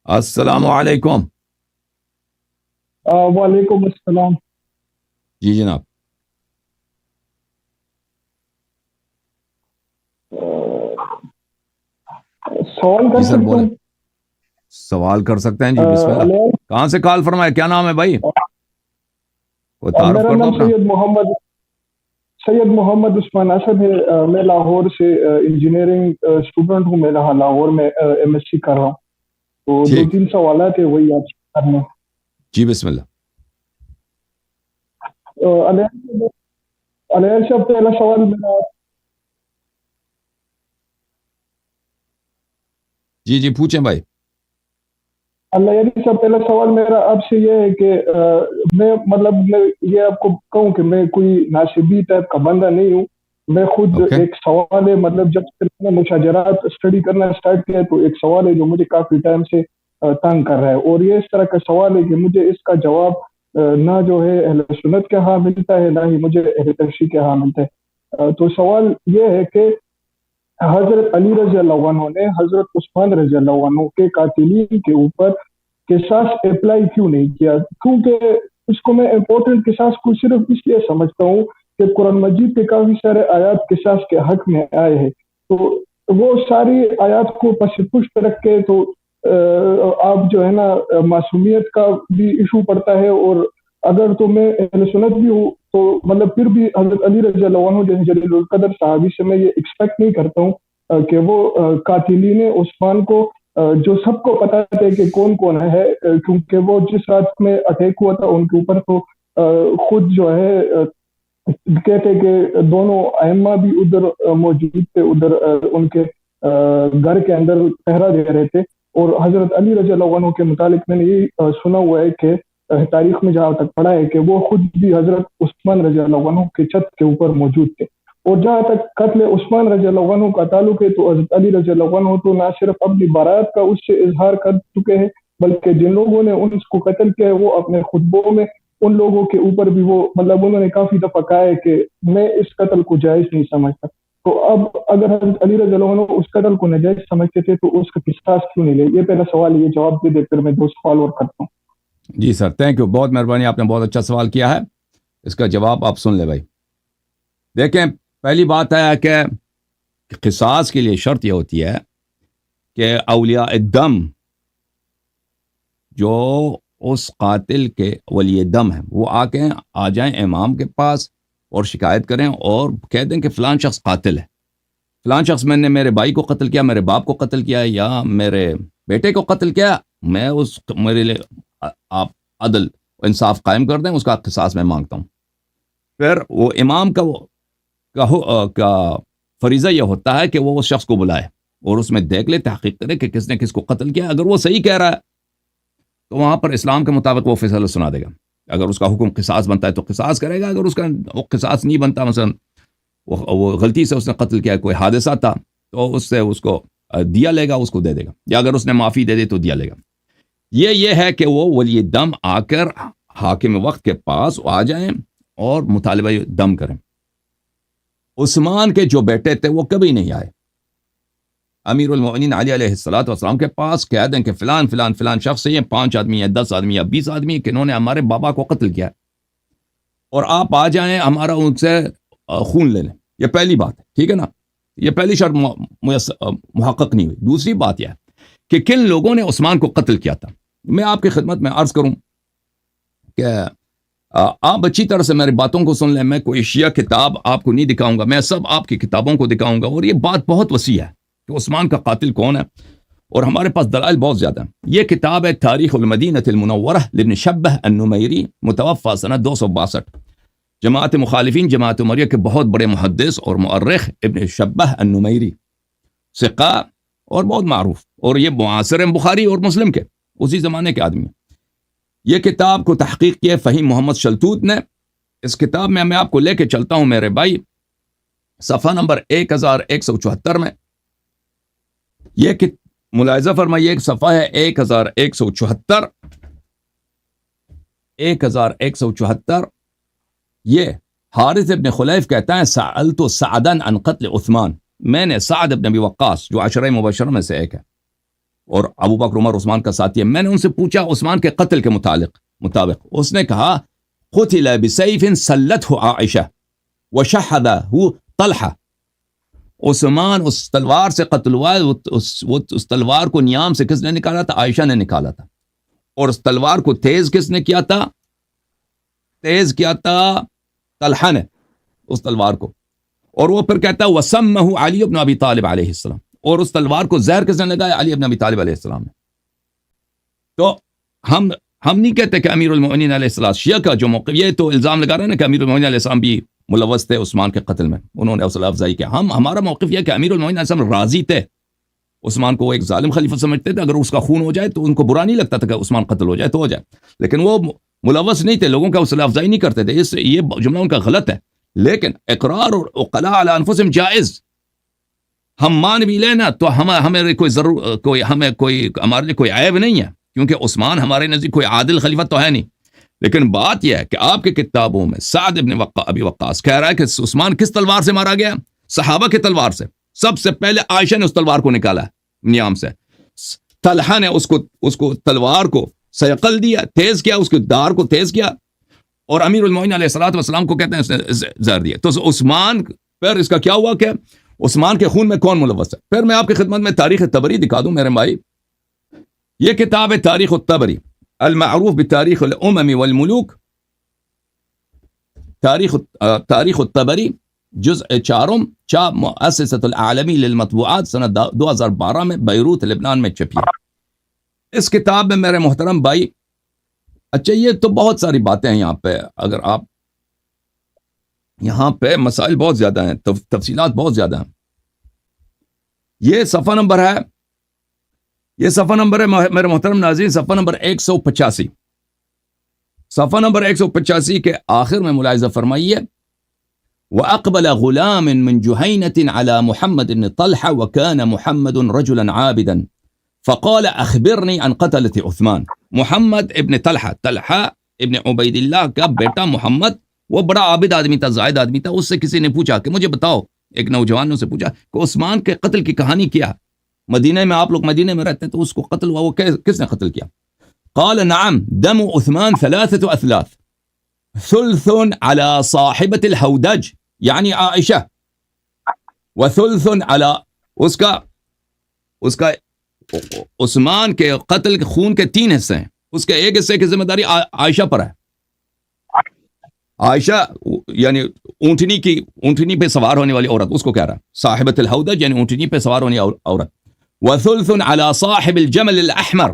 السلام علیکم. وعلیکم السلام. جی جناب. سوال کر جی سر سکتا بولیں. ہوں؟ سوال کر سکتے ہیں جی, بسم اللہ. علیہ کہاں سے کال فرمائے, کیا نام ہے بھائی, وہ تعارف میرا کر دو نام اپنا. سید محمد عثمان اسد ہے. میں لاہور سے انجینئرنگ اسٹوڈنٹ ہوں. میں لاہور میں ایم ایس سی کر رہا ہوں. تو دو ٹھیک, تین سوالات ہیں وہی آپ سے کرنے. جی بسم اللہ. علیہ صاحب, پہلا سوال میرا جی جی پوچھیں بھائی. اللہ صاحب پہلا سوال میرا آپ سے یہ ہے کہ میں یہ آپ کو کہوں کہ میں کوئی ناصبی ٹائپ کا بندہ نہیں ہوں. میں خود اوکے. ایک سوال ہے, جب سے میں نے مشاجرات اسٹڈی کرنا اسٹارٹ کیا تو ایک سوال ہے جو مجھے کافی ٹائم سے تنگ کر رہا ہے, اور یہ اس طرح کا سوال ہے کہ مجھے اس کا جواب نہ جو ہے اہل سنت کے ہاں ملتا ہے, نہ ہی مجھے اہل تشیع کے ہاں ملتا ہے. تو سوال یہ ہے کہ حضرت علی رضی اللہ عنہ نے حضرت عثمان رضی اللہ عنہ کے قاتلین کے اوپر قصاص اپلائی کیوں نہیں کیا؟ کیونکہ اس کو میں امپورٹنٹ قصاص کو صرف اس لیے سمجھتا ہوں کہ قرآن مجید کے کافی سارے آیات قصاص کے حق میں آئے ہیں. تو وہ ساری آیات کو پس پشت رکھ کے تو آپ جو ہے نا معصومیت کا بھی ایشو پڑتا ہے, اور اگر تو میں اہل سنت بھی ہوں تو پھر بھی حضرت علی رضی اللہ عنہ جیسے جلیل القدر صحابی سے میں یہ ایکسپیکٹ نہیں کرتا ہوں کہ وہ قاتلین عثمان کو جو سب کو پتا ہے کہ کون کون ہے, کیونکہ وہ جس رات میں اٹیک ہوا تھا ان کے اوپر تو خود جو ہے کہتے کہ دونوں ائمہ بھی ادھر موجود تھے, ادھر ان کے گھر کے اندر پہرا دے رہے تھے. اور حضرت علی رضی اللہ عنہ کے متعلق میں نے یہ سنا ہوا ہے کہ تاریخ میں جہاں تک پڑھا ہے کہ وہ خود بھی حضرت عثمان رضی اللہ عنہ کے چھت کے اوپر موجود تھے. اور جہاں تک قتل عثمان رضی اللہ عنہ کا تعلق ہے تو حضرت علی رضی اللہ عنہ تو نہ صرف اپنی برات کا اس سے اظہار کر چکے ہیں, بلکہ جن لوگوں نے ان کو قتل کیا ہے وہ اپنے خطبوں میں ان لوگوں کے اوپر بھی وہ انہوں نے کافی دفعہ کہا ہے کہ میں اس قتل کو جائز نہیں سمجھتا. تو اب اگر حضرت علی رضی اللہ عنہ اس قتل کو ناجائز سمجھتے تھے تو اس کا قصاص کیوں نہیں لے؟ یہ پہلا سوال ہے, یہ جواب دے دے پھر میں دو سوال اور کرتا ہوں. جی سر, تھینک یو, بہت مہربانی, آپ نے بہت اچھا سوال کیا ہے. اس کا جواب آپ سن لیں بھائی. دیکھیں, پہلی بات ہے کہ قصاص کے لیے شرط یہ ہوتی ہے کہ اولیاء الدم جو اس قاتل کے ولی دم ہیں وہ آ جائیں امام کے پاس اور شکایت کریں اور کہہ دیں کہ فلان شخص قاتل ہے, فلان شخص میں نے میرے بھائی کو قتل کیا, میرے باپ کو قتل کیا, یا میرے بیٹے کو قتل کیا, میں میرے لیے آپ عدل انصاف قائم کر دیں, اس کا قصاص میں مانگتا ہوں. پھر وہ امام کا فریضہ یہ ہوتا ہے کہ وہ اس شخص کو بلائے اور اس میں دیکھ لے, تحقیق کرے کہ کس نے کس کو قتل کیا. اگر وہ صحیح کہہ رہا ہے تو وہاں پر اسلام کے مطابق وہ فیصلہ سنا دے گا. اگر اس کا حکم قصاص بنتا ہے تو قصاص کرے گا, اگر اس کا قصاص نہیں بنتا, مثلا وہ غلطی سے اس نے قتل کیا, کوئی حادثہ تھا, تو اس کو دیا لے گا, اس کو دے دے گا, یا اگر اس نے معافی دے دی تو دیا لے گا. یہ ہے کہ وہ ولی دم آ کر حاکم وقت کے پاس آ جائیں اور مطالبہ دم کریں. عثمان کے جو بیٹے تھے وہ کبھی نہیں آئے. امیر المؤمنین علی علیہ الصلوۃ والسلام کے پاس کہہ دیں کہ فلان فلان فلان شخص یہ 5 آدمی یا 10 آدمی یا 20 آدمی کہ انہوں نے ہمارے بابا کو قتل کیا, اور آپ آ جائیں ہمارا ان سے خون لے لیں. یہ پہلی بات ہے, ٹھیک ہے نا, یہ پہلی شرط محقق نہیں ہوئی. دوسری بات یہ ہے کہ کن لوگوں نے عثمان کو قتل کیا تھا. میں آپ کی خدمت میں عرض کروں کہ آپ اچھی طرح سے میری باتوں کو سن لیں. میں کوئی شیعہ کتاب آپ کو نہیں دکھاؤں گا, میں سب آپ کی کتابوں کو دکھاؤں گا, اور یہ بات بہت وسیع ہے کہ عثمان کا قاتل کون ہے, اور ہمارے پاس دلائل بہت زیادہ ہیں. یہ کتاب ہے تاریخ المدینہ المنورہ لابن شبہ النمیری, متوفى سنہ 262. جماعت مخالفین جماعت عمریہ کے بہت بڑے محدث اور مؤرخ ابن شبہ النمیری, ثقہ اور بہت معروف, اور یہ معاصر بخاری اور مسلم کے اسی زمانے کے آدمی. یہ کتاب کو تحقیق کیے فہیم محمد شلتوت نے. اس کتاب میں آپ کو لے کے چلتا ہوں میرے بھائی, صفحہ نمبر 1174 میں. یہ ملاحظہ فرمائیے, ایک صفحہ ہے 1174. 1174. یہ حارث ابن خلیف کہتا ہے سألت سعدا عن قتل عثمان, میں نے سعد ابن ابی وقاص جو عشرہ مبشرہ میں سے ایک ہے, اور ابو بکر عمر عثمان کا ساتھی ہے. میں نے ان سے پوچھا عثمان کے قتل کے مطابق اس نے کہا قتل بسیف سلته عائشہ وشحذه طلحہ. عثمان اس تلوار سے قتل ہوا ہے. اس تلوار کو نیام سے کس نے نکالا تھا؟ عائشہ نے نکالا تھا. اور اس تلوار کو تیز کس نے کیا تھا؟ تیز کیا تھا طلحہ نے اس تلوار کو. اور وہ پھر کہتا ہے وسمہ علی بن ابی طالب علیہ السلام. اور اس تلوار کو زہر کس نے لگایا؟ علی بن ابی طالب علیہ السلام نے. تو ہم نہیں کہتے کہ امیر المؤمنین علیہ السلام شیعہ کا جو موقف یہ تو الزام لگا رہے ہیں نا کہ امیر المؤمنین علیہ السلام بھی ملوث تھے عثمان کے قتل میں، انہوں نے حوصلہ افزائی کیا. ہمارا موقف یہ کہ امیر المؤمنین علیہ السلام راضی تھے. عثمان کو وہ ایک ظالم خلیفہ سمجھتے تھے، اگر اس کا خون ہو جائے تو ان کو برا نہیں لگتا تھا کہ عثمان قتل ہو جائے تو ہو جائے، لیکن وہ ملوث نہیں تھے، لوگوں کا حوصلہ افزائی نہیں کرتے تھے. یہ جملہ ان کا غلط ہے. لیکن اقرار اور عقلاء علی انفسہم جائز. ہم مان بھی لینا تو ہمیں کوئی ہمارے لیے کوئی عیب نہیں ہے، کیونکہ عثمان ہمارے نزدیک کوئی عادل خلیفہ تو ہے نہیں. لیکن بات یہ ہے کہ آپ کے کتابوں میں سعد ابن ابی وقاص کہہ رہا ہے کہ عثمان کس تلوار سے مارا گیا؟ صحابہ کے تلوار سے. سب سے پہلے عائشہ نے اس تلوار کو نکالا نیام سے. طلحہ نے اس کو تلوار کو سیقل دیا، تیز کیا، اس کے دار کو تیز کیا. اور امیر المومنین علیہ الصلوۃ والسلام کو کہتے ہیں اس نے زہر دیا. تو عثمان پھر اس کا کیا ہوا کہ عثمان کے خون میں کون ملوث ہے؟ پھر میں آپ کی خدمت میں تاریخ طبری دکھا دوں میرے بھائی. یہ کتاب ہے تاریخ الطبری المعروف بتاریخ الامم والملوک. تاریخ الطبری جزء 4 چاپ مؤسسۃ العالمی للمطبوعات سنہ 2012 میں بیروت لبنان میں چھپی. اس کتاب میں میرے محترم بھائی، اچھا یہ تو بہت ساری باتیں ہیں یہاں پہ، اگر آپ یہاں پہ مسائل بہت زیادہ ہیں، تفصیلات بہت زیادہ ہیں. یہ صفحہ نمبر ہے میرے محترم ناظرین، صفحہ نمبر 185. صفحہ نمبر 185 کے آخر میں ملاحظہ فرمائیے وَأَقْبَلَ غُلَامٌ مِّن جُهَيْنَةٍ عَلَى مُحَمَّدٍ بْنِ طَلْحَةَ وَكَانَ مُحَمَّدٌ رَجُلًا عَابِدًا فقال أخبرني عن قتلة عثمان. محمد ابن طلحہ ابن عبید اللہ کا بیٹا محمد، وہ بڑا عابد آدمی تھا، زاہد آدمی تھا. اس سے کسی نے پوچھا کہ مجھے بتاؤ، ایک نوجوان نے اسے پوچھا کہ عثمان کے قتل کی کہانی کیا؟ مدینہ میں آپ لوگ مدینہ میں رہتے ہیں تو اس کو قتل ہوا، وہ کس نے قتل کیا؟ قال نعم دم عثمان 3 أثلاث ثلث على صاحبة الهودج یعنی عائشہ، وثلث على اس کا عثمان کے قتل کے خون کے 3 حصے ہیں. اس کے ایک حصے کی ذمہ داری عائشہ پر ہے. عائشہ یعنی اونٹنی پہ سوار ہونے والی عورت، اس کو کہہ رہا ہے صاحبۃ الہودج یعنی اونٹنی پہ سوار ہونے والی عورت. وثلث على صاحب الجمل الاحمر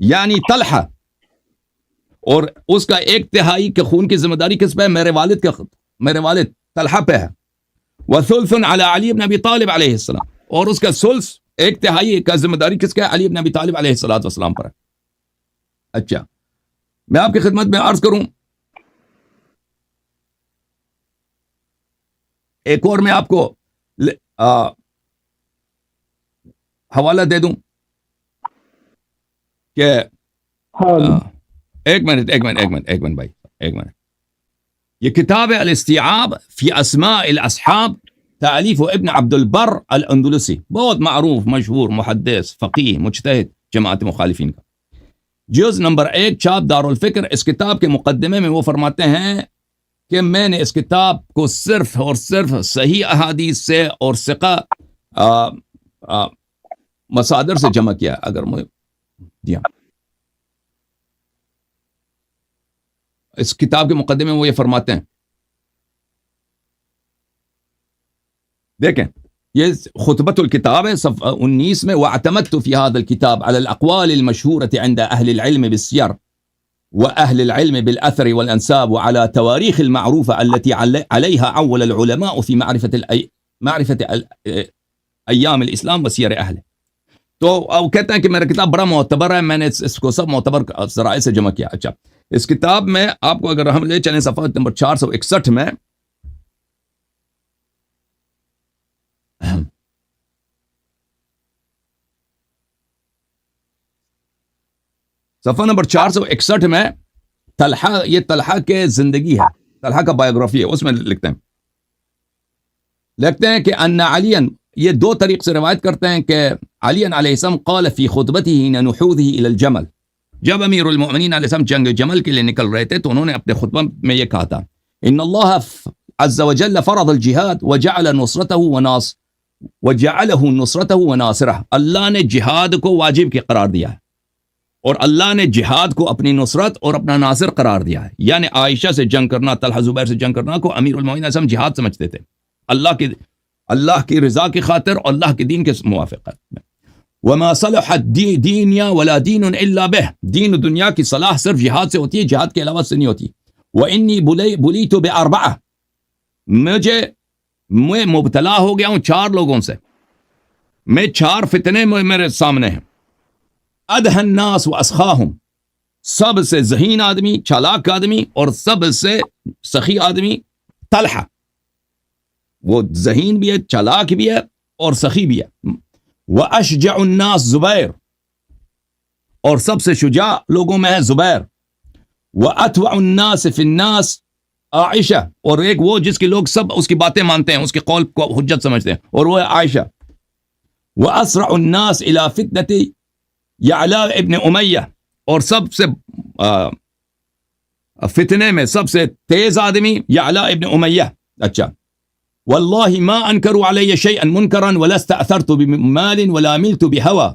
یعنی طلحہ، اور اس کا 1/3 کے خون کی ذمہ داری کس پہ ہے؟ میرے والد طلحہ پہ ہے. وثلث على علی بن ابی طالب علیہ السلام، اور اس کا ثلث 1/3 کا ذمہ داری کس کا ہے؟ علی بن ابی طالب علیہ السلام پر ہے. اچھا میں آپ کی خدمت میں عرض کروں، ایک اور میں آپ کو حوالہ دے دوں کہ ایک منٹ بھائی، ایک منٹ. یہ کتاب ہے الاستیعاب فی اسماء الاصحاب، تالیف ابن عبد البر الاندلسی، بہت معروف مشہور محدث فقیہ مجتہد جماعت مخالفین کا. جز نمبر 1 چاپ دارالفکر. اس کتاب کے مقدمے میں وہ فرماتے ہیں کہ میں نے اس کتاب کو صرف اور صرف صحیح احادیث سے اور ثقہ مصادر سے جمع کیا. اگر مجھے جی ہاں، اس کتاب کے مقدمے میں وہ یہ فرماتے ہیں، دیکھیں یہ خطبۃ الکتاب ہے صفحہ 19 میں. وَاعْتَمَدْتُ فِي هَذَا الْكِتَابِ عَلَى الْأَقْوَالِ الْمَشْهُورَةِ عِنْدَ أَهْلِ الْعِلْمِ بِالسِّيَرِ وأهل العلم بالأثر والأنساب وعلى تواريخ المعروفة التي عليها عول العلماء في معرفة أيام الإسلام وسير أهله. تو وہ کہتے ہیں کہ میرا کتاب بڑا معتبر ہے، میں نے اس کو سب معتبر ذرائع سے جمع کیا. اچھا اس کتاب میں آپ کو اگر ہم لے چلیں صفحہ نمبر 461 میں، صفحہ نمبر 461 میں طلحہ، یہ طلحہ کے زندگی ہے، طلحہ کا بایوگرافی ہے، اس میں لکھتے ہیں کہ ان علی یہ دو طریق سے روایت کرتے ہیں کہ علی علیہ السلام قال فی خطبته حين نحوذه الى الجمل، جب امیر المؤمنین علیہ السلام جنگ جمل کے لیے نکل رہے تھے تو انہوں نے اپنے خطبہ میں یہ کہا تھا، ان اللہ عز وجل فرض الجہاد وجعله نصرته وناصرہ، اللہ نے جہاد کو واجب کے قرار دیا ہے اور اللہ نے جہاد کو اپنی نصرت اور اپنا ناصر قرار دیا ہے. یعنی عائشہ سے جنگ کرنا، طلحہ زبیر سے جنگ کرنا کو امیر المؤمنین علیہ السلام جہاد سمجھتے تھے، اللہ کی رضا کی خاطر اور اللہ کے دین کے موافقت میں. وما صلحت دنیا ولا دین الا به، دین و دنیا کی صلاح صرف جہاد سے ہوتی ہے، جہاد کے علاوہ سے نہیں ہوتی. وانی بلیت باربعہ، میں مبتلا ہو گیا ہوں 4 لوگوں سے، میں 4 فتنے میرے سامنے ہیں. ادھ الناس واسخاہم، سب سے ذہین آدمی، چالاک آدمی اور سب سے سخی آدمی طلحہ. وہ ذہین بھی ہے، چالاک بھی ہے اور سخی بھی ہے. واشجع الناس زبیر، اور سب سے شجاع لوگوں میں ہے زبیر. واتوع الناس فی الناس عائشہ، اور ایک وہ جس کے لوگ سب اس کی باتیں مانتے ہیں، اس کے قول کو حجت سمجھتے ہیں، اور وہ ہے عائشہ. واسرع الناس الى فتنة یعلا ابن امیہ، اور سب سے فتنے میں سب سے تیز آدمی یعلا ابن امیہ. اچھا، واللہ ما انکروا علی شیئا منکرا ولا استأثرت بمال ولا ملت بہوا،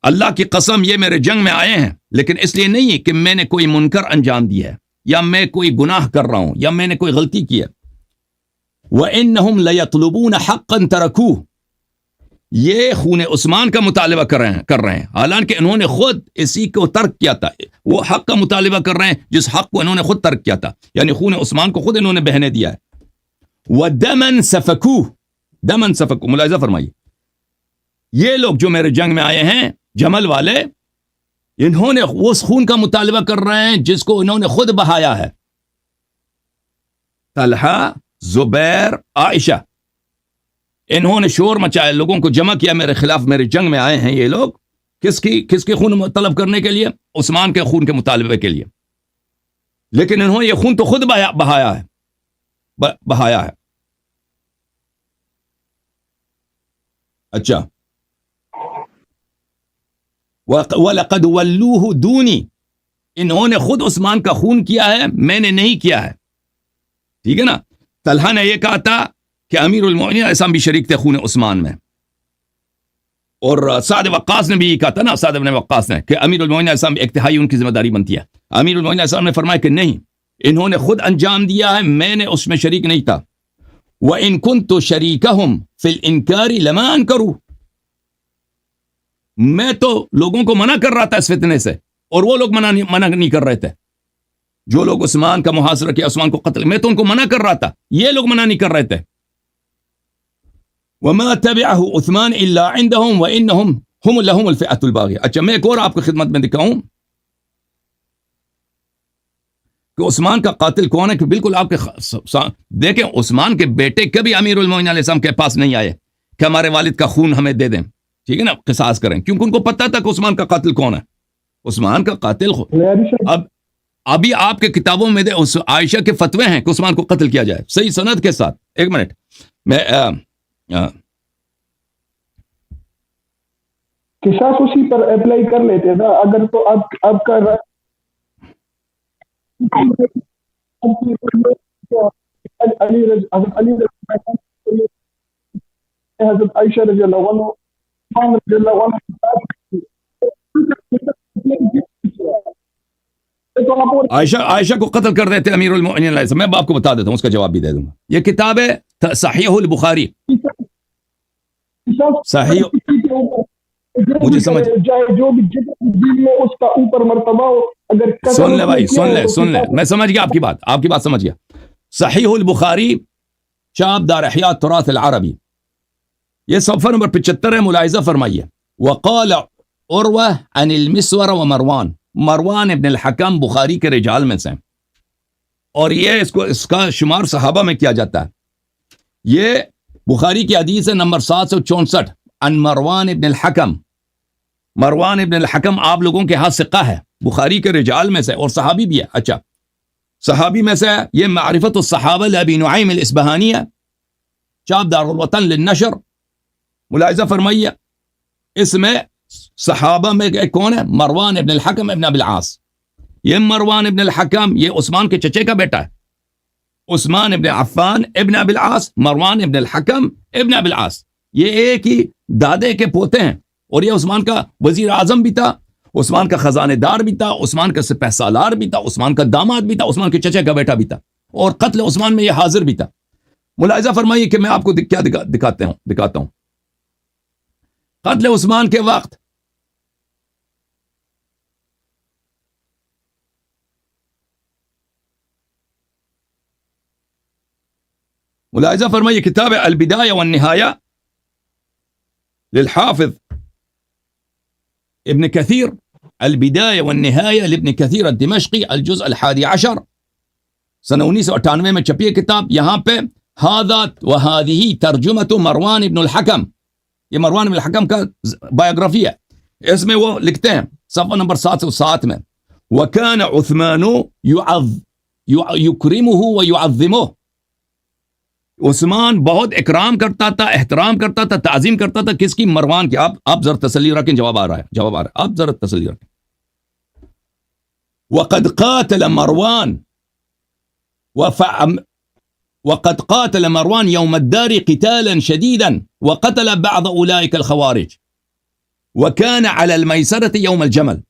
اللہ کی قسم یہ میرے جنگ میں آئے ہیں لیکن اس لیے نہیں کہ میں نے کوئی منکر انجام دیا ہے یا میں کوئی گناہ کر رہا ہوں یا میں نے کوئی غلطی کی ہے. وانہم لیطلبون حقا ترکوہ، یہ خون عثمان کا مطالبہ کر رہے ہیں حالانکہ انہوں نے خود اسی کو ترک کیا تھا. وہ حق کا مطالبہ کر رہے ہیں جس حق کو انہوں نے خود ترک کیا تھا، یعنی خون عثمان کو خود انہوں نے بہنے دیا ہے. وَدَمًا سَفَكُوهُ، دمن سفک، ملاحظہ فرمائیے، یہ لوگ جو میرے جنگ میں آئے ہیں جمل والے، انہوں نے اس خون کا مطالبہ کر رہے ہیں جس کو انہوں نے خود بہایا ہے. طلحہ، زبیر، عائشہ، انہوں نے شور مچایا، لوگوں کو جمع کیا میرے خلاف، میرے جنگ میں آئے ہیں یہ لوگ کس کی خون طلب کرنے کے لیے؟ عثمان کے خون کے مطالبے کے لیے. لیکن انہوں نے یہ خون تو خود بہایا ہے. اچھا، وَلَقَدْ وَلُّوهُ دُونِي، انہوں نے خود عثمان کا خون کیا ہے، میں نے نہیں کیا ہے. ٹھیک ہے نا. طلحہ نے یہ کہا تھا کہ امیر المؤمنین علیہ السلام بھی شریک تھے خون عثمان میں، اور سعد وقاص نے بھی یہ کہا تھا نا، سعد بن وقاص نے، کہ امیر المؤمنین علیہ السلام ایک تہائی ان کی ذمہ داری بنتی ہے. امیر المؤمنین علیہ السلام نے فرمایا کہ نہیں، انہوں نے خود انجام دیا ہے، میں نے اس میں شریک نہیں تھا. وَإِن كُنْتُ شَرِيكَهُمْ فِي الْإِنْكَارِ لَمَا أَنْكَرُوا، میں تو لوگوں کو منع کر رہا تھا اس فتنے سے اور وہ لوگ منع نہیں کر رہے تھے. جو لوگ عثمان کا محاصرہ کیا، عثمان کو قتل، میں تو ان کو منع کر رہا تھا، یہ لوگ منع نہیں کر رہے تھے. وَمَا تَبِعَهُ عثمان إِلَّا عِنْدَهُمْ وَإِنَّهُمْ هُمْ لَهُمُ الْفِئَةُ الْبَاغِيَةُ. اچھا، میں ایک اور آپ کو خدمت میں دکھاؤں کہ عثمان کا قاتل کون ہے. کہ بالکل آپ کے دیکھیں، عثمان کے بیٹے کبھی امیر المؤمنین علیہ السلام کے پاس نہیں آئے کہ ہمارے والد کا خون ہمیں دے دیں، ٹھیک ہے نا، قصاص کریں، کیونکہ ان کو پتا تھا کہ عثمان کا قاتل کون ہے. عثمان کا قاتل اب ابھی آپ کے کتابوں میں عائشہ کے فتوے ہیں کہ عثمان کو قتل کیا جائے، صحیح سند کے ساتھ. ایک منٹ، میں قصاص اسی پر اپلائی کر لیتے نا. اگر تو اب کا حضرت عائشہ رضی اللہ عنہ، عائشہ کو قتل کر دیتے امیر المؤمنین علیہ السلام. میں آپ کو بتا دیتا ہوں، اس کا جواب بھی دے دوں گا. یہ کتاب ہے صحیح البخاری. صحیح، مجھے سمجھ، جو بھی دین میں اس کا اوپر مرتبہ ہو، اگر سن لے بھائی، سن لے، میں سمجھ گیا آپ کی بات سمجھ گیا. صحیح البخاری، چاپ دار احیاء التراث العربی، یہ صفحہ نمبر 75 ہے، ملاحظہ فرمائیے. وقال عروہ عن المسور ومروان، مروان ابن الحکم بخاری کے رجال میں سے، اور یہ اس کا شمار صحابہ میں کیا جاتا ہے. یہ بخاری کی حدیث ہے نمبر 764 عن مروان ابن الحکم. مروان ابن الحکم آپ لوگوں کے ہاتھ ثقہ ہے، بخاری کے رجال میں سے اور صحابی بھی ہے. اچھا، صحابی میں سے یہ معرفت الصحابہ لابی نعیم الاصبہانی ہے، چاپ دار الوطن للنشر. ملاحظہ فرمائیے اس میں صحابہ میں کون ہے؟ مروان ابن الحکم ابن ابی العاص. یہ مروان ابن الحکم یہ عثمان کے چچے کا بیٹا ہے. عثمان ابن عفان ابن ابی العاص، مروان ابن الحکم ابن ابی العاص، یہ ایک ہی دادے کے پوتے ہیں. اور یہ عثمان کا وزیر اعظم بھی تھا، عثمان کا خزانے دار بھی تھا، عثمان کا سپہ سالار بھی تھا، عثمان کا داماد بھی تھا، عثمان کے چچے کا بیٹا بھی تھا، اور قتل عثمان میں یہ حاضر بھی تھا. ملاحظہ فرمائیے کہ میں آپ کو کیا دکھاتا ہوں. قتل عثمان کے وقت ملاحظہ فرمائیے کتاب البدایہ والنہایہ للحافظ ابن کثیر، البدایہ والنہایہ لابن کثیر الدمشقی، الجزء 11 سنہ 1998 میں چھپی ہے کتاب. یہاں پہ ھذا وھذہ ترجمۃ مروان ابن الحکم، یہ مروان ابن الحکم کا بایوگرافی ہے. اس میں وہ لکھتے ہیں صفحہ نمبر 707 میں وَكَانَ عثمان يُكْرِمُهُ وَيُعَظِّمُهُ. عثمان بہت اکرام کرتا تھا، احترام کرتا تھا، تعظیم کرتا تھا. کس کی؟ مروان کی. آپ ذرا تسلی رکھیں، جواب آ رہا ہے، آپ ذرا تسلی رکھیں. وقد قاتل مروان يوم الدار قتالا شديدا وقتل بعض اولئك الخوارج وكان على الميسرة يوم الجمل.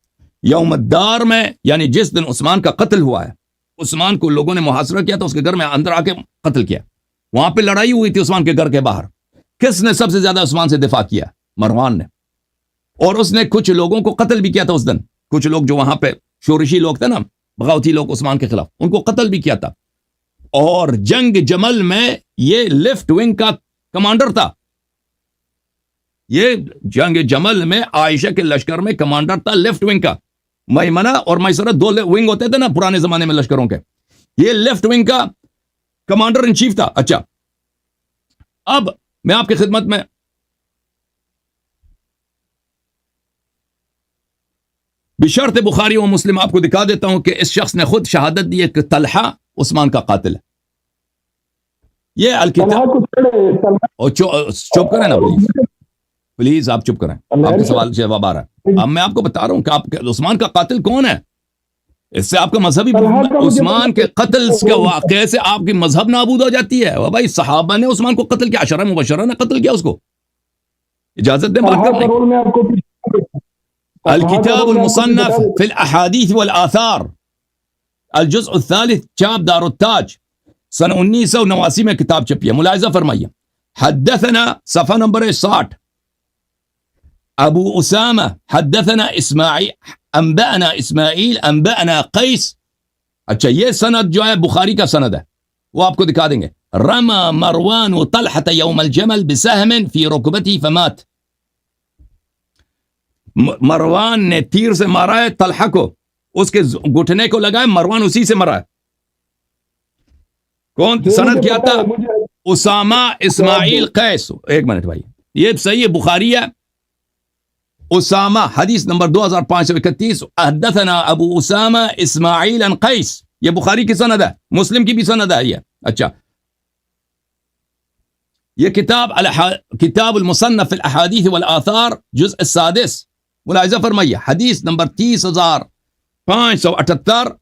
یوم الدار میں یعنی جس دن عثمان کا قتل ہوا ہے، عثمان کو لوگوں نے محاصرہ کیا تھا، اس کے گھر میں اندر آ کے قتل کیا. وہاں پہ لڑائی ہوئی تھی عثمان کے گھر کے باہر. کس نے سب سے زیادہ عثمان سے دفاع کیا؟ مروان نے. اور اس نے کچھ لوگوں کو قتل بھی کیا تھا اس دن. کچھ لوگ جو وہاں پہ شورشی لوگ تھے نا، بغاوتی لوگ عثمان کے خلاف، ان کو قتل بھی کیا تھا. اور جنگ جمل میں یہ لیفٹ ونگ کا کمانڈر تھا. یہ جنگ جمل میں عائشہ کے لشکر میں کمانڈر تھا لیفٹ ونگ کا. میمنہ اور میسرہ 2 ونگ ہوتے تھے نا پرانے زمانے میں لشکروں کے. یہ لیفٹ ونگ کا کمانڈر ان چیف تھا. اچھا، اب میں آپ کی خدمت میں بشرط بخاری و مسلم آپ کو دکھا دیتا ہوں کہ اس شخص نے خود شہادت دی ہے کہ طلحہ عثمان کا قاتل ہے. یہ الکتاب. چپ کریں نا پلیز آپ چپ کریں. آپ کے سوال جواب آ رہا ہے. اب میں آپ کو بتا رہا ہوں کہ آپ عثمان کا قاتل کون ہے. اس سے آپ کا مذہبی عثمان کے قتل کے واقعے سے آپ کی مذہب نابود ہو جاتی ہے. بھائی صحابہ نے عثمان کو قتل کیا، عشرہ مبشرہ نے قتل کیا اس کو. اجازت دیں بات کرنے کی. الکتاب المصنف فی الاحادیث والآثار، الجزء 3 چاپ دار التاج، سن 1989 میں کتاب چھپی ہے. ملاحظہ فرمائیے. حدثنا صفحہ نمبر 60 ابو اسامہ حدثنا اسماعیل انبأنا اسماعیل انبأنا قیس. اچھا، یہ سند جو ہے بخاری کا سند ہے، وہ آپ کو دکھا دیں گے. رمى مروان طلحة يوم الجمل بسهم في ركبته فمات. مروان نے تیر سے مارا ہے طلحہ کو، اس کے گھٹنے کو لگا ہے، مروان اسی سے مرا ہے. کون سند کیا تھا؟ اسامہ اسماعیل قیس. ایک منٹ بھائی، یہ صحیح بخاری ہے. اسامہ حدیث نمبر 2531 حدثنا ابو اسامہ اسماعیل عن قیس. یہ بخاری کی سند ہے، مسلم کی بھی سند ہے یہ. اچھا، یہ کتاب المصنف فی الاحادیث والآثار جزء 6. ملاحظہ فرمائیے حدیث نمبر 30,578.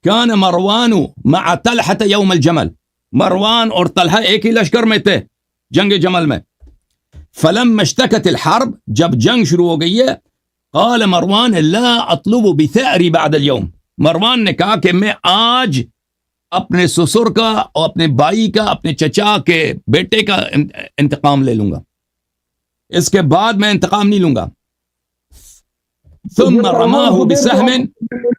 کان مروان مع طلحة یوم الجمل. مروان اور طلحہ ایک ہی لشکر میں تھے جنگ جمل میں. فلما اشتکت الحرب، جب جنگ شروع ہو گئی ہے، قال مروان لا اطلب بثأری بعد اليوم. مروان نے کہا کہ میں آج اپنے سسر کا اور اپنے بھائی کا، اپنے چچا کے بیٹے کا انتقام لے لوں گا، اس کے بعد میں انتقام نہیں لوں گا. ثم رماه بسهم.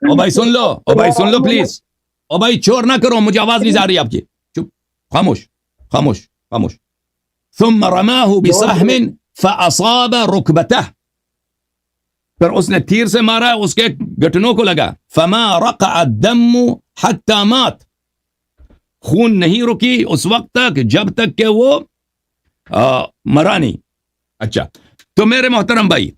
او بھائی سن لو، او بھائی سن لو پلیز، او بھائی چور نہ کرو، مجھے آواز نہیں جا رہی آپ کی. چپ، خاموش خاموش خاموش. ثم رماه بسهم فاصاب ركبته. پھر اس نے تیر سے مارا، اس کے گھٹنوں کو لگا. فما رقع الدم حتى مات. خون نہیں رکی اس وقت تک جب تک کہ وہ مرا نہیں. اچھا، تو میرے محترم بھائی،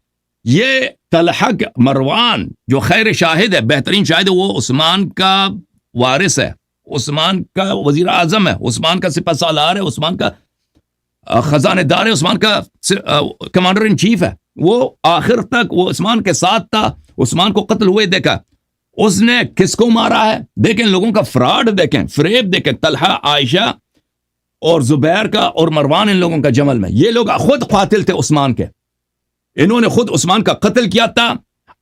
یہ طلحہ مروان جو خیر شاہد ہے، بہترین شاہد ہے، وہ عثمان کا وارث ہے، عثمان کا وزیر اعظم ہے، عثمان کا سپہ سالار ہے، عثمان کا خزانہ دار ہے، عثمان کا کمانڈر ان چیف ہے، وہ آخر تک وہ عثمان کے ساتھ تھا، عثمان کو قتل ہوئے دیکھا، اس نے کس کو مارا ہے؟ دیکھیں لوگوں کا فراڈ، دیکھیں فریب، دیکھیں طلحہ، عائشہ اور زبیر کا اور مروان، ان لوگوں کا جمل میں، یہ لوگ خود قاتل تھے عثمان کے، انہوں نے خود عثمان کا قتل کیا تھا۔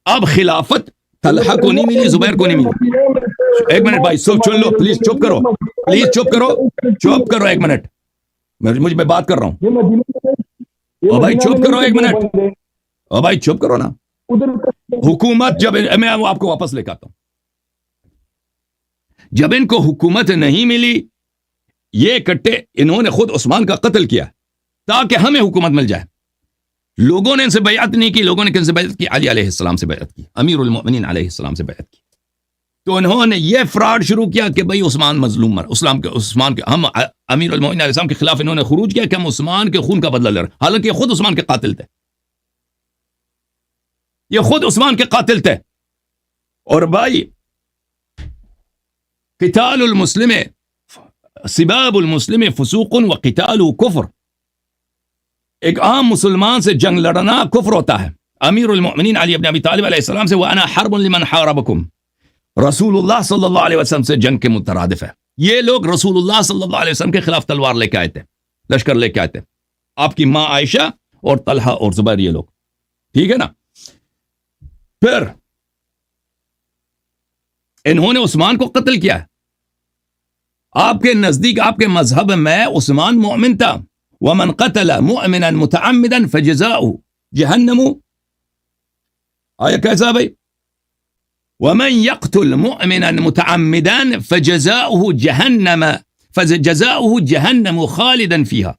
اب خلافت طلحہ کو نہیں ملی، زبیر کو نہیں ملی۔ ایک منٹ بھائی، سن لو پلیز، چپ کرو پلیز، چپ کرو، چپ کرو ایک منٹ، مجھے میں بات کر رہا ہوں، او بھائی چپ کرو ایک منٹ، او بھائی چپ کرو نا۔ حکومت جب میں آپ کو واپس لے کے آتا ہوں، جب ان کو حکومت نہیں ملی، یہ اکٹھے انہوں نے خود عثمان کا قتل کیا تاکہ ہمیں حکومت مل جائے۔ لوگوں نے ان سے بیعت نہیں کی، لوگوں نے کن سے بیعت کی؟ علی علیہ السلام سے بیعت کی، امیر المؤمنین علیہ السلام سے بیعت کی۔ تو انہوں نے یہ فراڈ شروع کیا کہ بھئی عثمان مظلوم مر، عثمان کے ہم امیر المؤمنین علیہ السلام کے خلاف انہوں نے خروج کیا کہ ہم عثمان کے خون کا بدلہ لے رہے ہیں، حالانکہ یہ خود عثمان کے قاتل تھے، یہ خود عثمان کے قاتل تھے۔ اور بھائی قتال المسلم سباب المسلم فسوق و قتال کفر، ایک عام مسلمان سے جنگ لڑنا کفر ہوتا ہے۔ امیر المؤمنین علی بن ابی طالب علیہ السلام سے وَأَنَا حَرْبٌ لِمَنْ حَارَبَكُمْ، رسول اللہ صلی اللہ علیہ وسلم سے جنگ کے مترادف ہے۔ یہ لوگ رسول اللہ صلی اللہ علیہ وسلم کے خلاف تلوار لے کے آئے تھے، لشکر لے کے آئے تھے، آپ کی ماں عائشہ اور طلحہ اور زبیر، یہ لوگ، ٹھیک ہے نا۔ پھر انہوں نے عثمان کو قتل کیا ہے۔ آپ کے نزدیک، آپ کے مذہب میں عثمان مؤمن تھا، ومن قتل مؤمنا متعمدا فجزاؤه جہنم، آیا کیسا بھائی؟ ومن يقتل مؤمنا متعمدا فجزاؤه جهنم خالدا فيها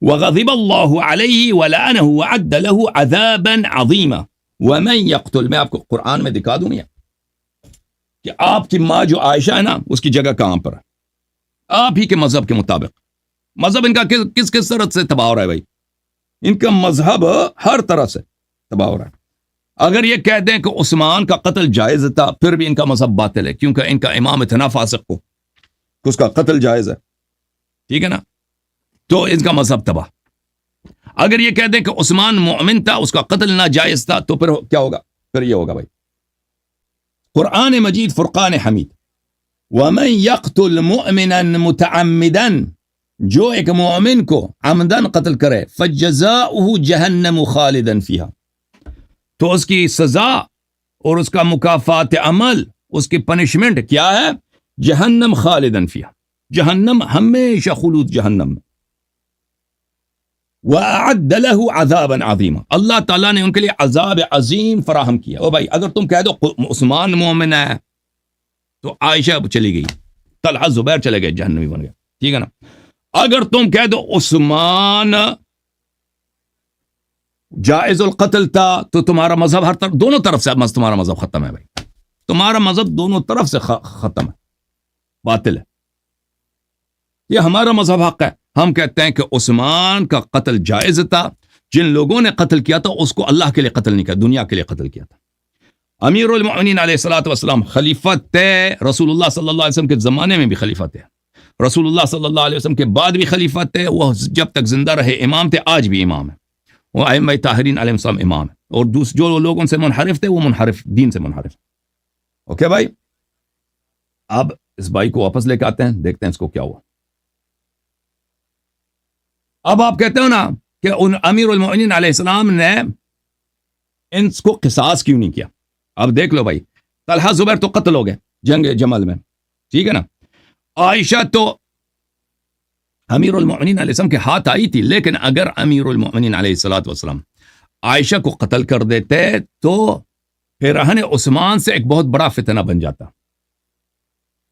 وغضب الله عليه ولعنه وعد له عذابا عظيما۔ ومن يقتل، میں آپ کو قرآن میں دکھا دوں کہ آپ کی ماں جو عائشہ ہے نا، اس کی جگہ کہاں پر ہے؟ آپ ہی کے مذہب کے مطابق، مذہب ان کا کس کس طرح سے تباہ ہو رہا ہے بھائی؟ ان کا مذہب ہر طرح سے تباہ ہو رہا ہے۔ اگر یہ کہہ دیں کہ عثمان کا قتل جائز تھا، پھر بھی ان کا مذہب باطل ہے، کیونکہ ان کا امام اتنا فاسق کو اس کا قتل جائز ہے، ٹھیک ہے نا، تو ان کا مذہب تباہ۔ اگر یہ کہہ دیں کہ عثمان مؤمن تھا، اس کا قتل ناجائز تھا، تو پھر کیا ہوگا؟ پھر یہ ہوگا بھائی، قرآن مجید فرقان حمید، وَمَن يَقْتُلْ مُؤْمِنًا مُتَعَمِّدًا، جو ایک مومن کو عمدن قتل کرے، فَجَزَاؤُهُ جَهَنَّمُ خَالِدًا فِيهَا، تو اس کی سزا اور اس کا مکافات عمل، اس کی پنشمنٹ کیا ہے؟ جہنم خالدن فیہا، جہنم، ہمیشہ خلود جہنم میں۔ وَأَعَدَّ لَهُ عَذَابًا عَظِيمًا، اللہ تعالیٰ نے ان کے لیے عذاب عظیم فراہم کیا۔ او بھائی اگر تم کہہ دو عثمان مومن ہے، تو عائشہ چلی گئی، طلحہ زبیر چلے گئے، جہنمی بن گئے، ٹھیک ہے نا۔ اگر تم کہہ دو عثمان جائز القتل تھا، تو تمہارا مذہب ہر طرف، دونوں طرف سے تمہارا مذہب ختم ہے بھائی، تمہارا مذہب دونوں طرف سے ختم ہے، باطل ہے۔ یہ ہمارا مذہب حق ہے، ہم کہتے ہیں کہ عثمان کا قتل جائز تھا، جن لوگوں نے قتل کیا تھا اس کو اللہ کے لیے قتل نہیں کیا، دنیا کے لیے قتل کیا تھا۔ امیر المؤمنین علیہ الصلوۃ والسلام خلیفہ تھے، رسول اللہ صلی اللہ علیہ وسلم کے زمانے میں بھی خلیفہ تھے، رسول اللہ صلی اللہ علیہ وسلم کے بعد بھی خلیفہ تھے، وہ جب تک زندہ رہے امام تھے، آج بھی امام ہے، وہ ائمہ طاہرین علیہ السلام امام ہے، اور جو لوگ ان سے منحرف تھے وہ منحرف، دین سے منحرف۔ اوکے بھائی، اب اس بھائی کو واپس لے کے آتے ہیں، دیکھتے ہیں اس کو کیا ہوا۔ اب آپ کہتے ہو نا کہ امیر المؤمنین علیہ السلام نے ان کو قصاص کیوں نہیں کیا؟ اب دیکھ لو بھائی، طلحہ زبیر تو قتل ہو گئے جنگ جمل میں، ٹھیک ہے نا۔ عائشہ تو امیر المؤمنین علیہ السلام کے ہاتھ آئی تھی، لیکن اگر امیر المؤمنین علیہ الصلوۃ والسلام عائشہ کو قتل کر دیتے تو پھر رہن عثمان سے ایک بہت بڑا فتنہ بن جاتا۔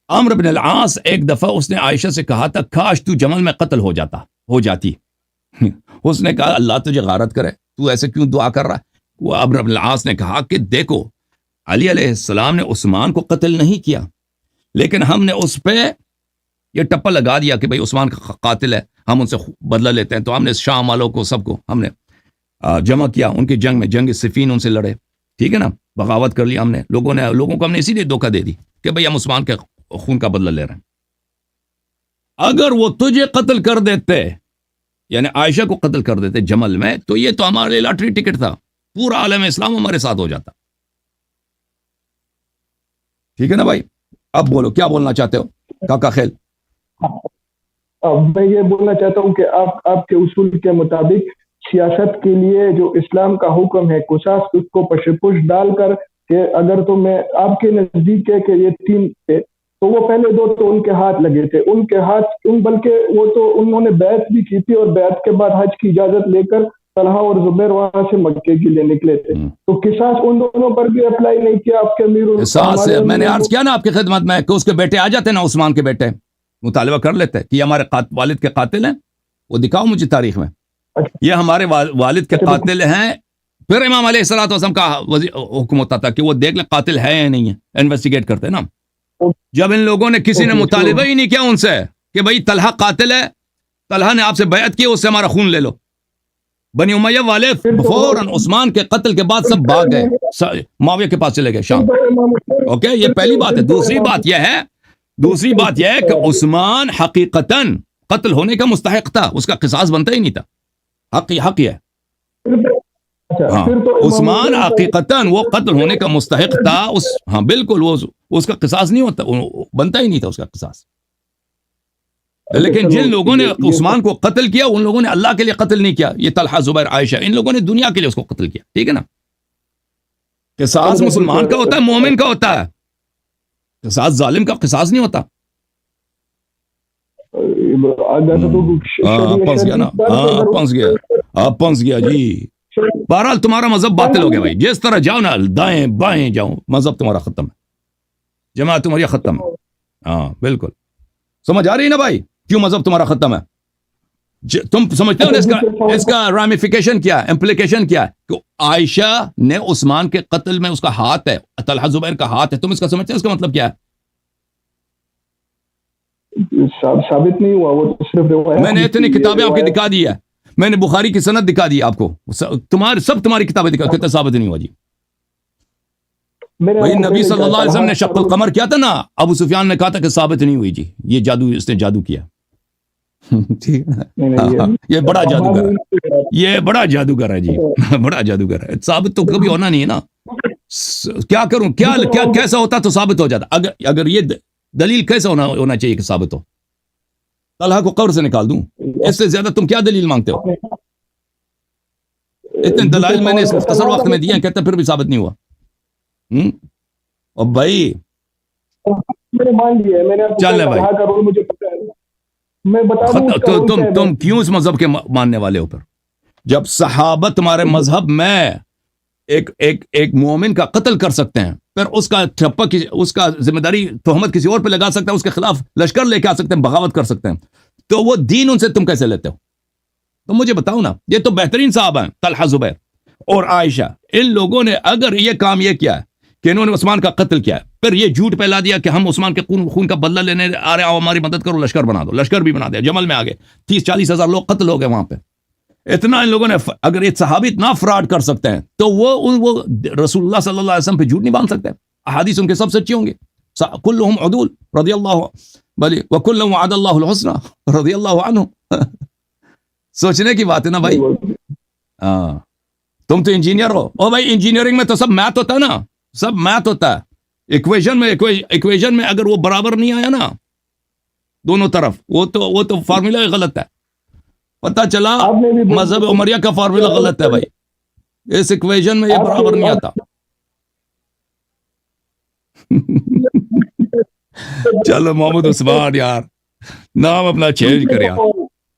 عمرو بن العاص ایک دفعہ اس نے عائشہ سے کہا تھا کاش تو جمل میں قتل ہو جاتی، اس نے کہا اللہ تجھے غارت کرے، تو ایسے کیوں دعا کر رہا ہے؟ وہ عمرو بن العاص نے کہا کہ دیکھو علی علیہ السلام نے عثمان کو قتل نہیں کیا، لیکن ہم نے اس پہ یہ ٹپا لگا دیا کہ بھئی عثمان کا قاتل ہے، ہم ان سے بدلہ لیتے ہیں، تو ہم نے شام والوں کو سب کو ہم نے جمع کیا، ان کی جنگ میں، جنگ صفین، ان سے لڑے، ٹھیک ہے نا، بغاوت کر لی ہم نے، لوگوں کو ہم نے اسی لیے دھوکہ دے دی کہ بھئی ہم عثمان کے خون کا بدلہ لے رہے ہیں. اگر وہ تجھے قتل کر دیتے, یعنی عائشہ کو قتل کر دیتے جمل میں, تو یہ تو ہمارے لیے لاٹری ٹکٹ تھا, پورا عالم اسلام ہمارے ساتھ ہو جاتا. ٹھیک ہے نا بھائی؟ اب بولو کیا بولنا چاہتے ہو کاکا خیل. میں یہ بولنا چاہتا ہوں کہ آپ کے اصول کے مطابق سیاست کے لیے جو اسلام کا حکم ہے قصاص, اس کو پش ڈال کر کہ اگر تو میں آپ کے نزدیک ہے کہ یہ 3 تھے تو وہ پہلے 2 تو ان کے ہاتھ لگے تھے, ان کے ہاتھ بلکہ وہ تو انہوں نے بیعت بھی کی تھی, اور بیعت کے بعد حج کی اجازت لے کر طلحہ اور زبیر وہاں سے مکے کے لیے نکلے تھے, تو قصاص ان دونوں پر بھی اپلائی نہیں کیا آپ کے امیر. میں نے عرض کیا نا آپ کی خدمت میں کہ اس کے بیٹے آ جاتے نا, عثمان کے بیٹے مطالبہ کر لیتے کہ یہ ہمارے والد کے قاتل ہیں, وہ دکھاؤ مجھے تاریخ میں یہ ہمارے والد کے قاتل ہیں. پھر امام علیہ الصلوۃ والسلام کا حکم ہوتا تھا کہ وہ دیکھ لیں قاتل ہے یا نہیں ہے, انویسٹیگیٹ کرتے نا. جب ان لوگوں نے کسی نے مطالبہ ہی نہیں کیا ان سے کہ بھئی طلحہ قاتل ہے, طلحہ نے آپ سے بیعت کی, اس سے ہمارا خون لے لو. بنی امیہ والے فوراً عثمان کے قتل کے بعد سب بھاگ گئے, معاویہ کے پاس چلے گئے شام. اوکے, یہ پہلی بات ہے. دوسری بات یہ ہے کہ عثمان حقیقتاً قتل ہونے کا مستحق تھا, اس کا قصاص بنتا ہی نہیں تھا. حق ہے. ہاں, عثمان حقیقتاً وہ قتل ہونے کا مستحق تھا. ہاں بالکل, وہ اس کا قصاص نہیں ہوتا, بنتا ہی نہیں تھا اس کا قصاص. لیکن جن لوگوں نے عثمان کو قتل کیا ان لوگوں نے اللہ کے لیے قتل نہیں کیا. یہ طلحہ زبیر عائشہ, ان لوگوں نے دنیا کے لیے اس کو قتل کیا. ٹھیک ہے نا؟ قصاص مسلمان کا ہوتا ہے, مومن کا ہوتا ہے. قصاص ظالم کا قصاص نہیں ہوتا. پنس گیا جی. بہرحال تمہارا مذہب باطل ہو گیا بھائی. جس طرح جاؤ نا, دائیں بائیں جاؤ, مذہب تمہارا ختم ہے, جماعت تمہاری ختم ہے. ہاں بالکل, سمجھ آ رہی ہے نا بھائی کیوں مذہب تمہارا ختم ہے؟ تم سمجھتے ہو اس کا رامیفیکیشن کیا ہے, امپلیکیشن کیا ہے کہ عائشہ نے عثمان کے قتل میں اس کا ہاتھ ہے, طلحہ زبیر کا ہاتھ ہے. تم اس کا سمجھتے ہو اس کا مطلب کیا ہے؟ ثابت نہیں ہوا, وہ صرف روایت. میں نے اتنی کتابیں آپ کی دکھا دی ہے, میں نے بخاری کی سند دکھا دی آپ کو, تمہاری کتابیں دکھا, کتنا ثابت نہیں ہوا جی. بھائی نبی صلی اللہ علیہ وسلم نے شق القمر کیا تھا نا, ابو سفیان نے کہا تھا کہ ثابت نہیں ہوئی جی, یہ جادو, اس نے جادو کیا. یہ بڑا جادوگر ہے, یہ بڑا جادوگر ہے جی, بڑا جادوگر ہے. ثابت تو کبھی ہونا نہیں ہے نا. کیا کروں, کیا کیسا ہوتا تو ثابت ہو جاتا. اگر یہ دلیل کیسا ہونا چاہیے کہ ثابت ہو؟ طلحہ کو قبر سے نکال دوں, اس سے زیادہ تم کیا دلیل مانگتے ہو؟ اتنے دلائل میں نے اس مختصر وقت میں دیے ہیں, کہتے پھر بھی ثابت نہیں ہوا. اور بھائی چل بھائی, تم کیوں اس مذہب کے ماننے والے ہو؟ پر جب صحابہ تمہارے مذہب میں ایک مومن کا قتل کر سکتے ہیں, پھر اس کا ٹھپا اس کا ذمہ داری تہمت کسی اور پہ لگا سکتے ہیں, اس کے خلاف لشکر لے کے آ سکتے ہیں, بغاوت کر سکتے ہیں, تو وہ دین ان سے تم کیسے لیتے ہو؟ تو مجھے بتاؤ نا. یہ تو بہترین صحابہ ہیں, طلحہ زبیر اور عائشہ. ان لوگوں نے اگر یہ کام یہ کیا ہے کہ انہوں نے عثمان کا قتل کیا ہے, پھر یہ جھوٹ پھیلا دیا کہ ہم عثمان کے خون کا بدلہ لینے آ رہے ہیں, ہماری مدد کرو, لشکر بنا دو. لشکر بھی بنا دیا, جمل میں آگے 30-40 ہزار لوگ قتل ہو گئے وہاں پہ. اتنا ان لوگوں نے, اگر یہ صحابی اتنا فراڈ کر سکتے ہیں تو وہ رسول اللہ صلی اللہ علیہ وسلم پہ جھوٹ نہیں باندھ سکتے. احادیث ان کے سب سچی ہوں گے. کلہم عدول رضی اللہ بلی وکلہم وعد اللہ الحسنى رضی اللہ عنہ. سوچنے کی بات ہے نا بھائی. تم تو انجینئر ہو, او بھائی انجینئرنگ میں تو سب میتھ ہوتا ہے نا, سب میتھ ہوتا ہے. ایکویشن میں اگر وہ برابر نہیں آیا نا دونوں طرف, وہ تو فارمولا غلط ہے. پتہ چلا مذہب عمریہ کا فارمولا غلط ہے بھائی, اس ایکویشن میں یہ برابر نہیں آتا. چلو محمد عثمان یار, نام اپنا چینج کر یار,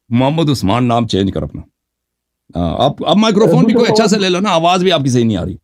محمد عثمان نام چینج کر اپنا. اب مائکروفون بھی کوئی اچھا سے لے لو نا, آواز بھی آپ کی صحیح نہیں آ رہی.